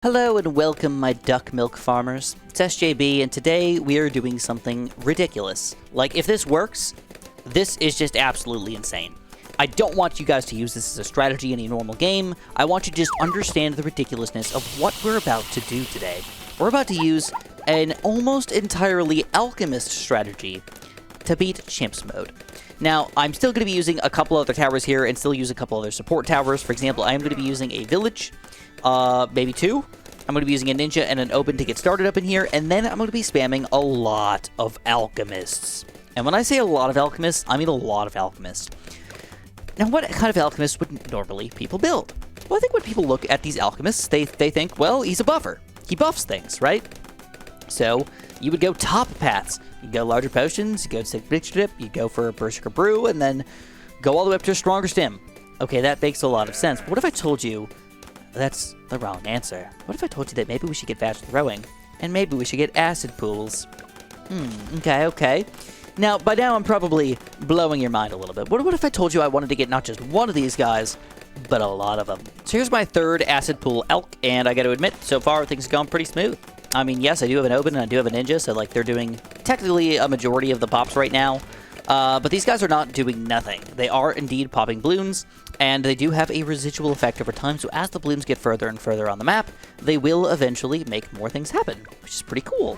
Hello and welcome, my duck milk farmers. It's SJB, and today we are doing something ridiculous. Like, if this works, this is just absolutely insane. I don't want you guys to use this as a strategy in a normal game. I want you to just understand the ridiculousness of what we're about to do today. We're about to use an almost entirely Alchemist strategy to beat Chimps mode. Now, I'm still going to be using a couple other towers here and still use a couple other support towers. For example, I am going to be using a village. Maybe two. I'm going to be using a ninja and an open to get started up in here, and then I'm going to be spamming a lot of alchemists. And when I say a lot of alchemists, I mean a lot of alchemists. Now, what kind of alchemists would normally people build? Well, I think when people look at these alchemists, they think, well, he's a buffer. He buffs things, right? So, you would go top paths. You go larger potions, you go to big strip, you go for a berserker brew, and then go all the way up to a stronger stim. Okay, that makes a lot of sense. But what if I told you that's the wrong answer? What if I told you that maybe we should get fast throwing, and maybe we should get acid pools? Okay. Now, by now I'm probably blowing your mind a little bit. What if I told you I wanted to get not just one of these guys, but a lot of them? So here's my third acid pool Alch, and I gotta admit, so far things have gone pretty smooth. I mean, yes, I do have an open and I do have a ninja, so like they're doing technically a majority of the pops right now. But these guys are not doing nothing. They are indeed popping Bloons, and they do have a residual effect over time, so as the Bloons get further and further on the map, they will eventually make more things happen, which is pretty cool.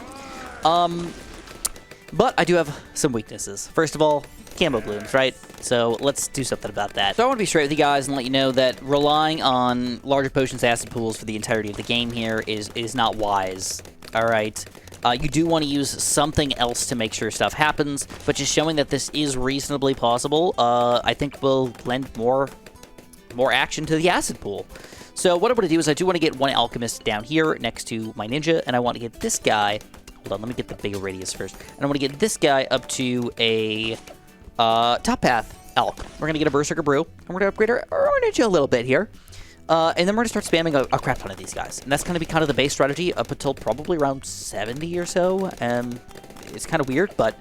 But I do have some weaknesses. First of all, camo Bloons, right? So let's do something about that. So I want to be straight with you guys and let you know that relying on larger potions acid pools for the entirety of the game here is not wise. Alright? You do want to use something else to make sure stuff happens, but just showing that this is reasonably possible, I think will lend more action to the acid pool. So what I want to do is I do want to get one alchemist down here next to my ninja, and I want to get this guy. Hold on, let me get the bigger radius first. And I want to get this guy up to a top path Alch. We're going to get a berserker brew, and we're going to upgrade our ninja a little bit here. And then we're going to start spamming a crap ton of these guys. And that's going to be kind of the base strategy up until probably around 70 or so. It's kind of weird, but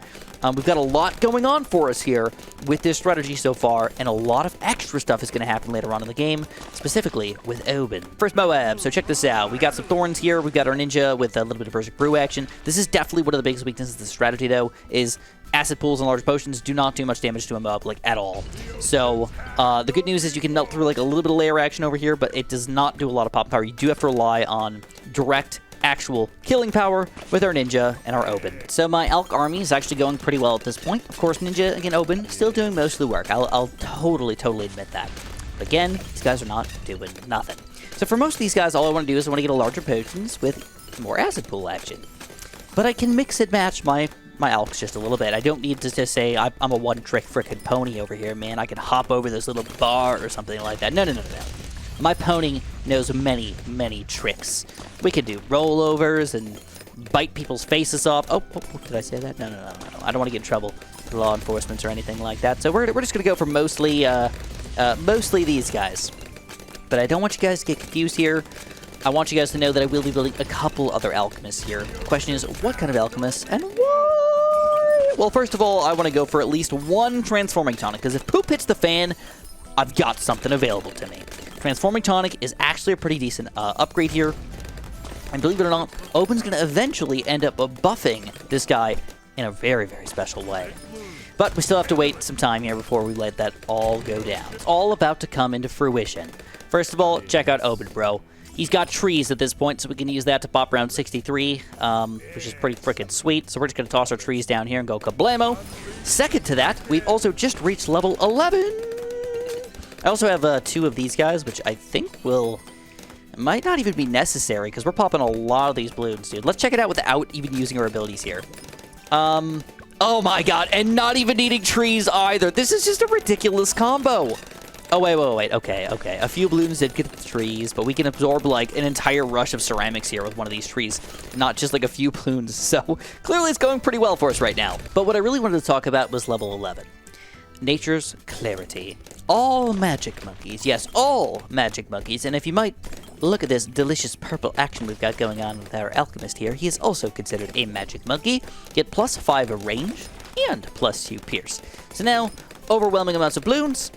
we've got a lot going on for us here with this strategy so far, and a lot of extra stuff is going to happen later on in the game, specifically with Oben. First Moab, so check this out. We got some thorns here. We've got our ninja with a little bit of berserk brew action. This is definitely one of the biggest weaknesses of the strategy, though, is acid pools and large potions do not do much damage to a mob, like, at all. So, the good news is you can melt through, like, a little bit of layer action over here, but it does not do a lot of pop power. You do have to rely on direct, actual killing power with our ninja and our Oben. So my Alch army is actually going pretty well at this point. Of course, ninja and Oben still doing most of the work. I'll totally admit that. But again, these guys are not doing nothing. So for most of these guys, all I want to do is I want to get a larger potions with more acid pool action. But I can mix and match my Alchs just a little bit. I don't need to just say I'm a one-trick frickin' pony over here, man. I can hop over this little bar or something like that. No. My pony knows many tricks. We could do rollovers and bite people's faces off. Oh, did I say that? No. I don't want to get in trouble with law enforcement or anything like that. So we're just going to go for mostly these guys. But I don't want you guys to get confused here. I want you guys to know that I will be building a couple other alchemists here. The question is, what kind of alchemists and why? Well, first of all, I want to go for at least one transforming tonic, because if poop hits the fan, I've got something available to me. Transforming Tonic is actually a pretty decent upgrade here. And believe it or not, Oben's going to eventually end up buffing this guy in a very special way. But we still have to wait some time here before we let that all go down. It's all about to come into fruition. First of all, check out Oben, bro. He's got trees at this point, so we can use that to pop around 63, which is pretty freaking sweet. So we're just going to toss our trees down here and go kablamo. Second to that, we've also just reached level 11. I also have two of these guys, which I think might not even be necessary, because we're popping a lot of these Bloons, dude. Let's check it out without even using our abilities here. Oh my god, and not even needing trees either. This is just a ridiculous combo. Oh, wait. Okay. A few Bloons did get the trees, but we can absorb, like, an entire rush of ceramics here with one of these trees, not just, like, a few Bloons. So, clearly it's going pretty well for us right now. But what I really wanted to talk about was level 11. Nature's Clarity. All magic monkeys. Yes, all magic monkeys. And if you might look at this delicious purple action we've got going on with our alchemist here, he is also considered a magic monkey. Get +5 range and +2 pierce. So now, overwhelming amounts of Bloons.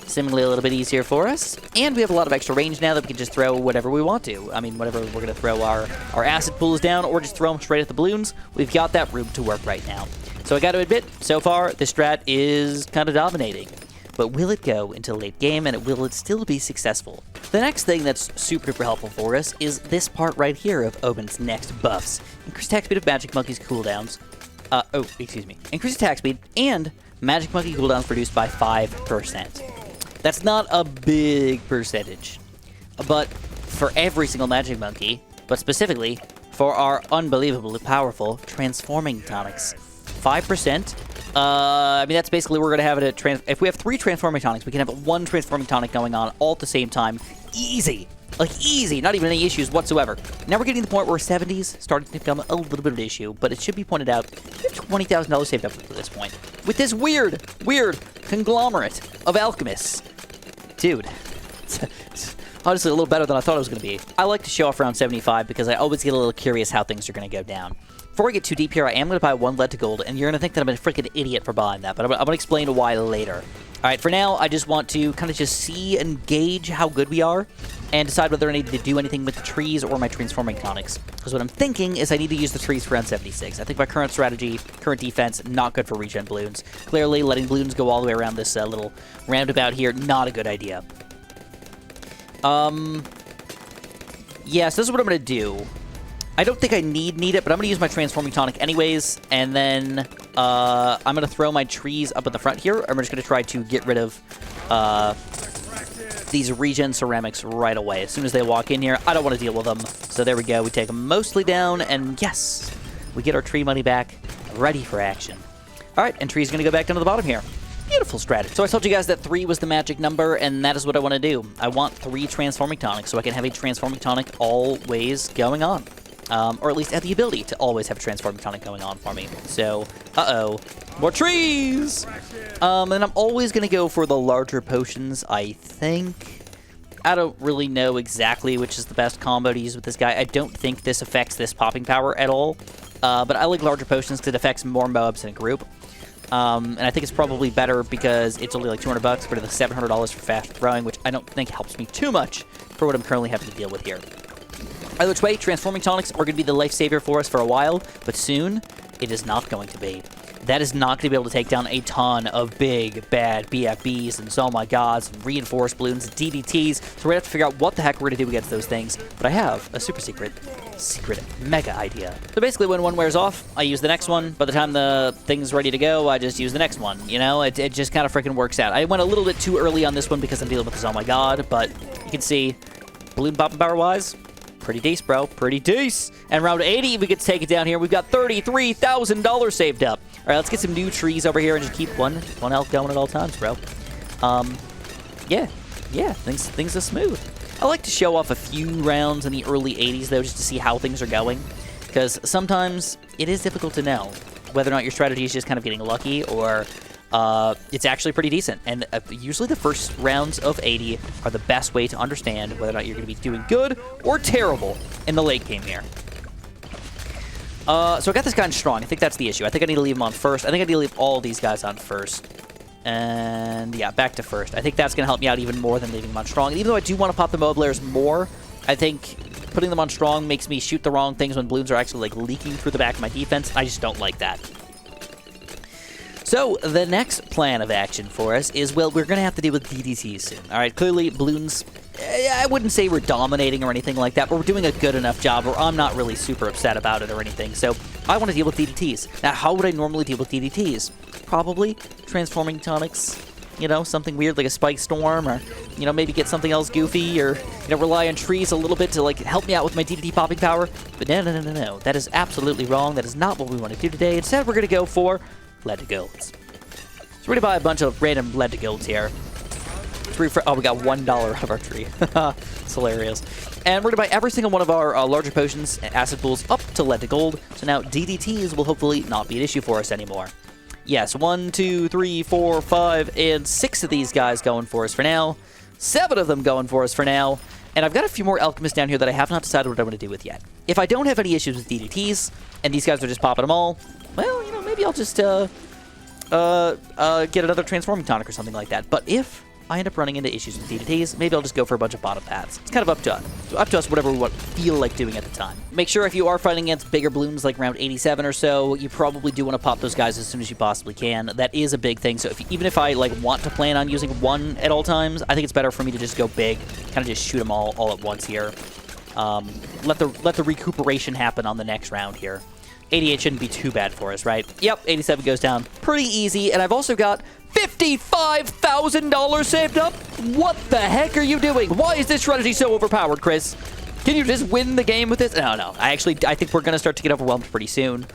seemingly a little bit easier for us. And we have a lot of extra range now that we can just throw whatever we want to. I mean, whatever we're going to throw our acid pools down or just throw them straight at the balloons. We've got that room to work right now. So I got to admit, so far, this strat is kind of dominating. But will it go into late game, and will it still be successful? The next thing that's super helpful for us is this part right here of Oben's next buffs. Increase attack speed of Magic Monkey's cooldowns. Increase attack speed and Magic Monkey cooldowns reduced by 5%. That's not a big percentage. But for every single Magic Monkey, but specifically for our unbelievably powerful Transforming Tonics, 5%. I mean, that's basically we're going to have it at if we have 3 Transforming Tonics, we can have 1 Transforming Tonic going on all at the same time. Easy. Like, easy. Not even any issues whatsoever. Now we're getting to the point where 70s starting to become a little bit of an issue, but it should be pointed out, we have $20,000 saved up to this point. With this weird conglomerate of alchemists. Dude. Honestly, a little better than I thought it was going to be. I like to show off around 75 because I always get a little curious how things are going to go down. Before I get too deep here, I am going to buy 1 lead to gold, and you're going to think that I'm a freaking idiot for buying that, but I'm going to explain why later. All right, for now, I just want to kind of just see and gauge how good we are and decide whether I need to do anything with the trees or my Transforming Tonics. Because what I'm thinking is I need to use the trees for round 76. I think my current strategy, current defense, not good for regen Bloons. Clearly, letting Bloons go all the way around this little roundabout here, not a good idea. Yeah, so this is what I'm going to do. I don't think I need it, but I'm going to use my Transforming Tonic anyways, and then I'm going to throw my trees up in the front here. I'm just going to try to get rid of these regen ceramics right away. As soon as they walk in here, I don't want to deal with them. So there we go. We take them mostly down, and yes, we get our tree money back, ready for action. All right, and tree's going to go back down to the bottom here. Beautiful strategy. So I told you guys that 3 was the magic number, and that is what I want to do. I want 3 Transforming Tonics, so I can have a Transforming Tonic always going on. Or at least have the ability to always have a Transforming Tonic going on for me. So, more trees! And I'm always going to go for the larger potions, I think. I don't really know exactly which is the best combo to use with this guy. I don't think this affects this popping power at all. But I like larger potions because it affects more Moabs in a group. And I think it's probably better because it's only like $200 compared to the $700 for fast throwing, which I don't think helps me too much for what I'm currently having to deal with here. Either which way, Transforming Tonics are going to be the lifesaver for us for a while, but soon, it is not going to be. That is not going to be able to take down a ton of big, bad BFBs and oh my gods, and reinforced balloons, and DDTs, so we're going to have to figure out what the heck we're going to do against those things. But I have a super secret mega idea. So basically, when one wears off, I use the next one. By the time the thing's ready to go, I just use the next one. You know, it just kind of freaking works out. I went a little bit too early on this one because I'm dealing with this oh my god, but you can see, balloon popping power-wise, pretty decent, bro. Pretty decent. And round 80, we get to take it down here. We've got $33,000 saved up. All right, let's get some new trees over here and just keep one health going at all times, bro. Yeah, things are smooth. I like to show off a few rounds in the early 80s, though, just to see how things are going. Because sometimes it is difficult to know whether or not your strategy is just kind of getting lucky or it's actually pretty decent. And usually the first rounds of 80 are the best way to understand whether or not you're going to be doing good or terrible in the late game here. So I got this guy on strong. I think that's the issue. I think I need to leave him on first. I think I need to leave all these guys on first. And yeah, back to first. I think that's going to help me out even more than leaving them on strong. And even though I do want to pop the Moab layers more, I think putting them on strong makes me shoot the wrong things when balloons are actually like leaking through the back of my defense. I just don't like that. So, the next plan of action for us is, well, we're going to have to deal with DDTs soon. All right, clearly, Bloons, I wouldn't say we're dominating or anything like that, but we're doing a good enough job where I'm not really super upset about it or anything. So, I want to deal with DDTs. Now, how would I normally deal with DDTs? Probably Transforming Tonics, you know, something weird like a Spike Storm, or, you know, maybe get something else goofy, or, you know, rely on trees a little bit to, like, help me out with my DDT popping power. But no. That is absolutely wrong. That is not what we want to do today. Instead, we're going to go for lead to golds. So we're going to buy a bunch of random lead to golds here. Oh, we got $1 out of our tree. It's hilarious. And we're going to buy every single one of our larger potions and acid pools up to lead to gold. So now DDTs will hopefully not be an issue for us anymore. Yes, 1, 2, 3, 4, 5, and 6 of these guys going for us for now. 7 of them going for us for now. And I've got a few more alchemists down here that I have not decided what I want to do with yet. If I don't have any issues with DDTs, and these guys are just popping them all, well, you know, maybe I'll just get another Transforming Tonic or something like that. But if I end up running into issues with DDTs, maybe I'll just go for a bunch of bottom paths. It's kind of up to us whatever we feel like doing at the time. Make sure if you are fighting against bigger Bloons like round 87 or so, you probably do want to pop those guys as soon as you possibly can. That is a big thing, so even if I like want to plan on using one at all times, I think it's better for me to just go big, kind of just shoot them all at once here. Let the recuperation happen on the next round here. 88 shouldn't be too bad for us, right? Yep, 87 goes down pretty easy, and I've also got $55,000 saved up? What the heck are you doing? Why is this strategy so overpowered, Chris? Can you just win the game with this? No. I think we're going to start to get overwhelmed pretty soon.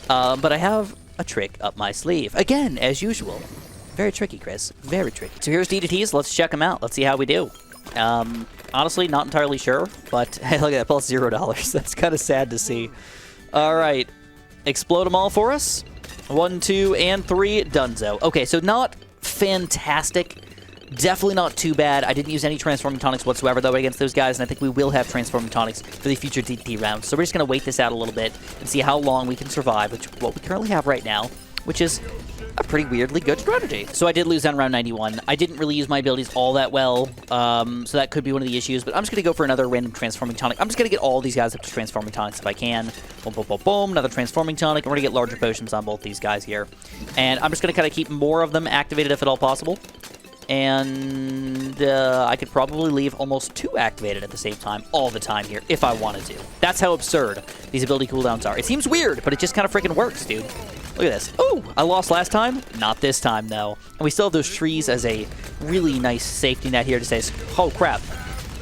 But I have a trick up my sleeve. Again, as usual. Very tricky, Chris. Very tricky. So here's DDTs. Let's check them out. Let's see how we do. Honestly, not entirely sure, but hey, look at that, plus $0. That's kind of sad to see. All right. Explode them all for us. 1, 2, and 3. Dunzo. Okay, so not fantastic. Definitely not too bad. I didn't use any Transforming Tonics whatsoever, though, against those guys, and I think we will have Transforming Tonics for the future DDT rounds. So we're just going to wait this out a little bit and see how long we can survive, which what we currently have right now, which is a pretty weirdly good strategy. So I did lose on round 91. I didn't really use my abilities all that well, so that could be one of the issues, but I'm just going to go for another random Transforming Tonic. I'm just going to get all these guys up to Transforming Tonics if I can. Boom, boom, boom, boom. Another Transforming Tonic. I'm going to get larger potions on both these guys here. And I'm just going to kind of keep more of them activated if at all possible. And I could probably leave almost 2 activated at the same time, all the time here, if I wanted to. That's how absurd these ability cooldowns are. It seems weird, but it just kind of freaking works, dude. Look at this. Ooh, I lost last time. Not this time, though. And we still have those trees as a really nice safety net here to say, oh, crap.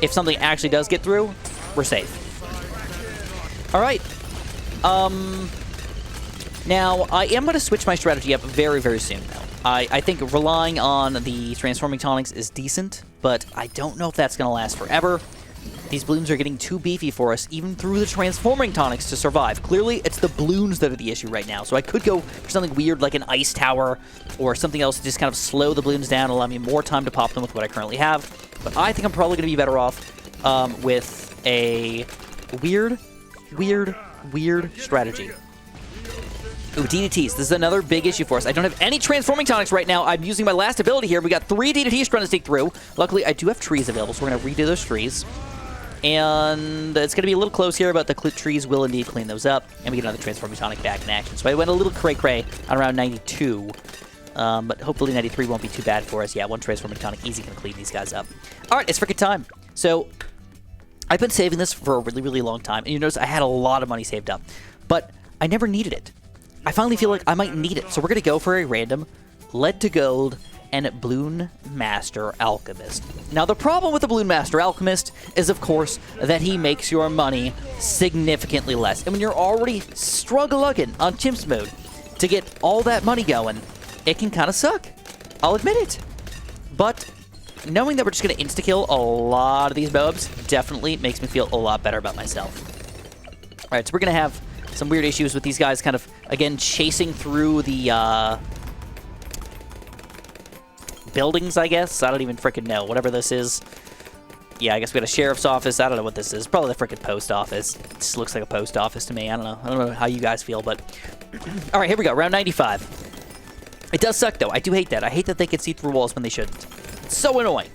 If something actually does get through, we're safe. All right. Now, I am going to switch my strategy up very, very soon, though. I think relying on the Transforming Tonics is decent, but I don't know if that's going to last forever. These Bloons are getting too beefy for us, even through the Transforming Tonics to survive. Clearly, it's the Bloons that are the issue right now, so I could go for something weird like an Ice Tower or something else to just kind of slow the Bloons down and allow me more time to pop them with what I currently have. But I think I'm probably going to be better off with a weird strategy. Ooh, DDTs. This is another big issue for us. I don't have any Transforming Tonics right now. I'm using my last ability here. We got 3 DDTs trying to sneak through. Luckily, I do have trees available, so we're going to redo those trees. And it's going to be a little close here, but the trees will indeed clean those up. And we get another Transforming Tonic back in action. So I went a little cray-cray on around 92. But hopefully 93 won't be too bad for us. Yeah, 1 Transforming Tonic, easy going to clean these guys up. All right, it's freaking time. So I've been saving this for a really, really long time. And you notice I had a lot of money saved up. But I never needed it. I finally feel like I might need it, so we're going to go for a random Lead to Gold and Bloon Master Alchemist. Now, the problem with the Bloon Master Alchemist is, of course, that he makes your money significantly less. And when you're already struggling on Chimps mode to get all that money going, it can kind of suck. I'll admit it. But knowing that we're just going to insta-kill a lot of these Moabs definitely makes me feel a lot better about myself. All right, so we're going to have some weird issues with these guys kind of, again, chasing through the buildings, I guess. I don't even freaking know. Whatever this is. Yeah, I guess we got a sheriff's office. I don't know what this is. Probably the freaking post office. It just looks like a post office to me. I don't know. I don't know how you guys feel, but... All right, here we go. Round 95. It does suck, though. I do hate that. I hate that they can see through walls when they shouldn't. It's so annoying.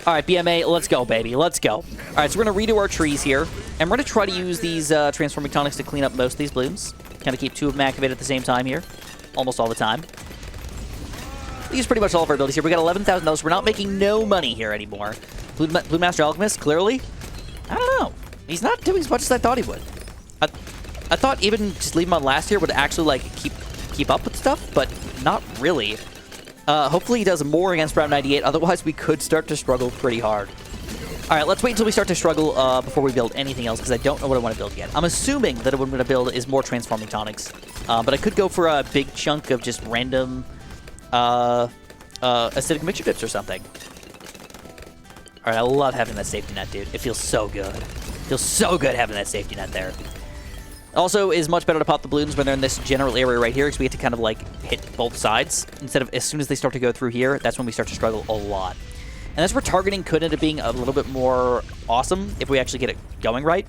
All right, BMA, let's go, baby. Let's go. All right, so we're going to redo our trees here. And we're going to try to use these Transforming Tonics to clean up most of these Bloons. Kind of keep 2 of them activated at the same time here. Almost all the time. We use pretty much all of our abilities here. We got $11,000. We're not making no money here anymore. Bloon Master Alchemist, clearly, I don't know. He's not doing as much as I thought he would. I thought even just leave him on last year would actually, like, keep up with stuff, but not really. Hopefully he does more against round 98. Otherwise, we could start to struggle pretty hard. All right, let's wait until we start to struggle before we build anything else, because I don't know what I want to build yet. I'm assuming that what I'm going to build is more Transforming Tonics, but I could go for a big chunk of just random acidic mixture dips or something. All right, I love having that safety net, dude. It feels so good. It feels so good having that safety net there. Also, it is much better to pop the Bloons when they're in this general area right here, because we get to kind of, like, hit both sides. Instead of, as soon as they start to go through here, that's when we start to struggle a lot. And that's where targeting could end up being a little bit more awesome if we actually get it going right.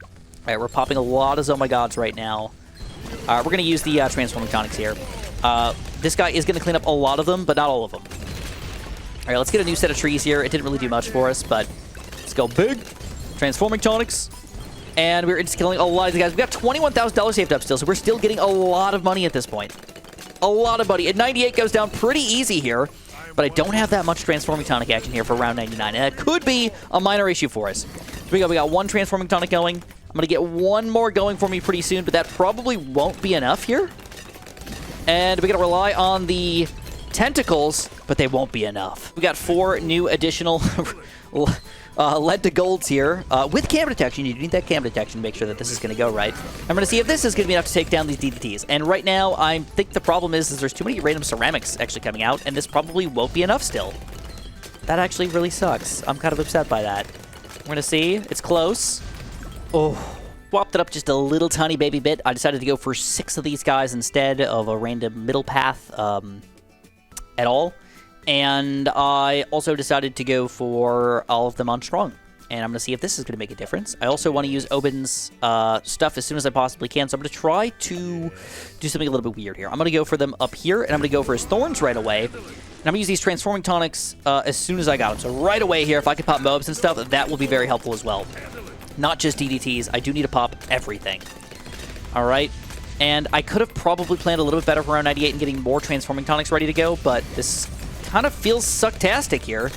All right, we're popping a lot of Oh My Gods right now. We're going to use the Transforming Tonics here. This guy is going to clean up a lot of them, but not all of them. All right, let's get a new set of trees here. It didn't really do much for us, but let's go big. Transforming Tonics. And we're just killing a lot of these guys. We've got $21,000 saved up still, so we're still getting a lot of money at this point. A lot of money. And 98 goes down pretty easy here, but I don't have that much Transforming Tonic action here for round 99, and that could be a minor issue for us. Here we go. We got one Transforming Tonic going. I'm going to get one more going for me pretty soon, but that probably won't be enough here. And we got to rely on the tentacles, but they won't be enough. We got 4 new additional lead to golds here. With cam detection, you need that cam detection to make sure that this is going to go right. I'm going to see if this is going to be enough to take down these DDTs. And right now, I think the problem is there's too many random ceramics actually coming out, and this probably won't be enough still. That actually really sucks. I'm kind of upset by that. We're going to see. It's close. Oh, swapped it up just a little tiny baby bit. I decided to go for 6 of these guys instead of a random middle path at all. And I also decided to go for all of them on strong. And I'm going to see if this is going to make a difference. I also want to use Oben's stuff as soon as I possibly can. So I'm going to try to do something a little bit weird here. I'm going to go for them up here, and I'm going to go for his thorns right away. And I'm going to use these Transforming Tonics as soon as I got them. So right away here, if I can pop Moabs and stuff, that will be very helpful as well. Not just DDTs. I do need to pop everything. All right. And I could have probably planned a little bit better for round 98 and getting more Transforming Tonics ready to go, but this kind of feels sucktastic here.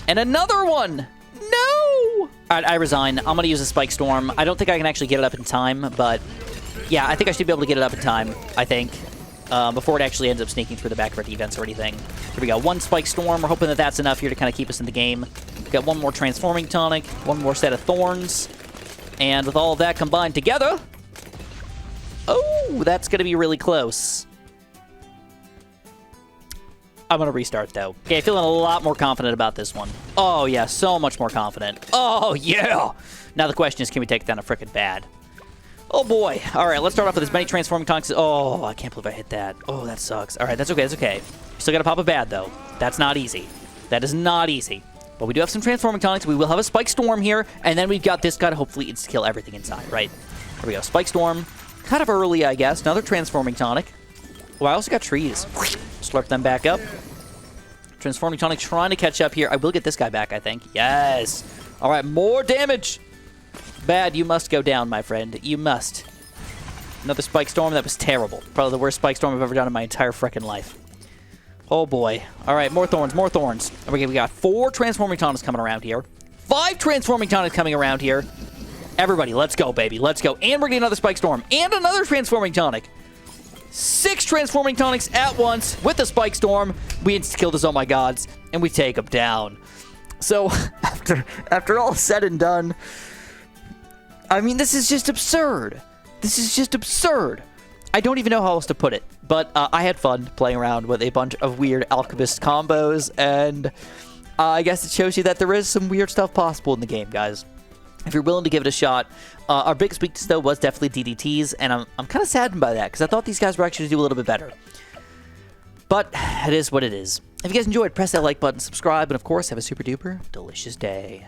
And another one! No! All right, I resign. I'm going to use a Spike Storm. I don't think I can actually get it up in time, but yeah, I think I should be able to get it up in time, I think, before it actually ends up sneaking through the back of our defense or anything. Here we go. 1 Spike Storm. We're hoping that that's enough here to kind of keep us in the game. We've got 1 more Transforming Tonic, 1 more set of Thorns, and with all of that combined together, oh, that's going to be really close. I'm going to restart, though. Okay, feeling a lot more confident about this one. Oh, yeah, so much more confident. Oh, yeah! Now the question is, can we take down a frickin' bad? Oh, boy. All right, let's start off with as many Transforming Tonics. Oh, I can't believe I hit that. Oh, that sucks. All right, that's okay, that's okay. Still got to pop a bad, though. That's not easy. That is not easy. But we do have some Transforming Tonics. We will have a Spike Storm here, and then we've got this guy to hopefully insta-kill everything inside, right? Here we go. Spike Storm. Kind of early, I guess. Another Transforming Tonic. Oh, I also got trees. Slurp them back up. Transforming Tonic trying to catch up here. I will get this guy back, I think. Yes. All right, more damage. Bad, you must go down, my friend. You must. Another Spike Storm. That was terrible. Probably the worst Spike Storm I've ever done in my entire frickin' life. Oh, boy. All right, more Thorns, more Thorns. Okay, we got 4 Transforming Tonics coming around here. 5 Transforming Tonics coming around here. Everybody, let's go, baby. Let's go. And we're getting another Spike Storm. And another Transforming Tonic. 6 Transforming Tonics at once with the Spike Storm. We insta-killed his Oh My Gods, and we take him down. So, after all said and done, I mean, this is just absurd. This is just absurd. I don't even know how else to put it, but I had fun playing around with a bunch of weird Alchemist combos, and I guess it shows you that there is some weird stuff possible in the game, guys. If you're willing to give it a shot. Our biggest weakness, though, was definitely DDTs, and I'm kind of saddened by that, because I thought these guys were actually do a little bit better. But it is what it is. If you guys enjoyed, press that like button, subscribe, and of course, have a super duper delicious day.